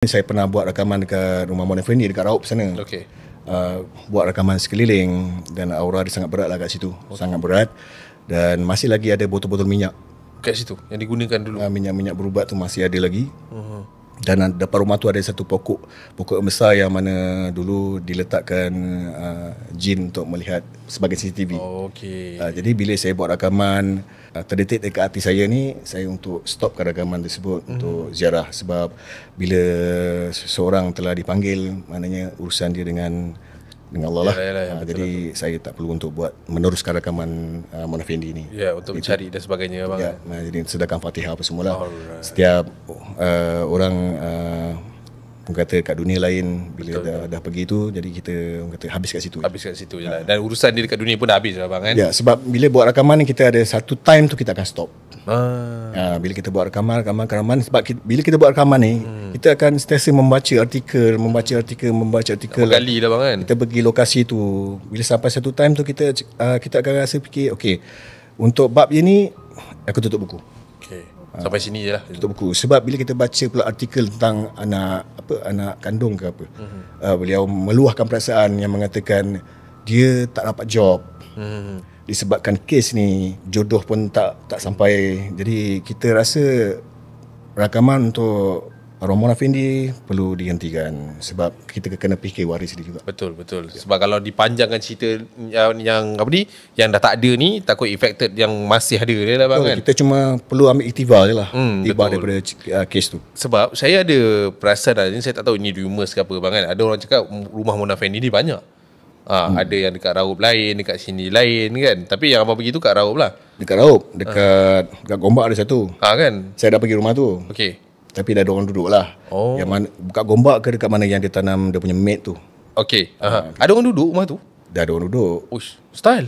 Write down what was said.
Saya pernah buat rakaman dekat rumah Mona Fendi dekat Raup sana. Okey. Buat rakaman sekeliling dan aura dia sangat berat lah kat situ. Sangat berat. Dan masih lagi ada botol-botol minyak Kat situ yang digunakan dulu. minyak-minyak berubat tu masih ada lagi. Dan depan rumah tu ada satu pokok besar yang mana dulu diletakkan jin untuk melihat sebagai CCTV. Okey. Jadi bila saya buat rakaman terdetik dekat hati saya ni, saya untuk stopkan rakaman tersebut untuk ziarah. Sebab bila seseorang telah dipanggil, maknanya urusan dia dengan Allah lah. Yalah, Jadi saya tak perlu untuk buat meneruskan rakaman Mona Fendi ni. Ya, untuk mencari dan sebagainya, bang. Ya, jadi sedangkan Fatihah apa semua lah. Alright. Setiap orang kata kat dunia lain bila dah pergi tu, jadi kita kata habis kat situ. Habis kat situ je lah. Dan urusan dia dekat dunia pun dah habis lah, bang, kan? Ya, sebab bila buat rakaman ni kita ada satu time tu kita akan stop. Bila kita buat rakaman sebab bila kita buat rakaman ni kita akan sentiasa membaca artikel. Berkali lah, bang, kan? Kita pergi lokasi tu. Bila sampai satu time tu kita akan rasa fikir, okey, untuk bab ini aku tutup buku. Okey. Sampai sini je lah. Tutup buku. Sebab bila kita baca pula artikel tentang anak kandung ke apa, beliau meluahkan perasaan yang mengatakan dia tak dapat job. Disebabkan kes ni jodoh pun tak sampai. Jadi kita rasa rakaman untuk Mona Fendi perlu dihentikan sebab kita kena fikir waris dia juga. Betul. Sebab kalau dipanjangkan cerita yang apa ni, yang dah tak ada ni, takut affected yang masih ada dia lah, bang, kan? Kita cuma perlu ambil iktibar je lah betul. daripada kes tu. Sebab saya ada perasan ni, saya tak tahu ini rumours ke apa, bang, kan? Ada orang cakap rumah Mona Fendi ni banyak. Ada yang dekat Raup lain, dekat sini lain, kan? Tapi yang abang pergi tu kat Raup lah. Dekat Raup, dekat Gombak ada satu. Kan? Saya dah pergi rumah tu. Okey. Tapi dah ada orang duduk lah. Yang mana buka Gombak ke dekat mana yang dia tanam dia punya mate tu. Okey. Ada orang duduk rumah tu? Dah ada orang duduk. Uish, style.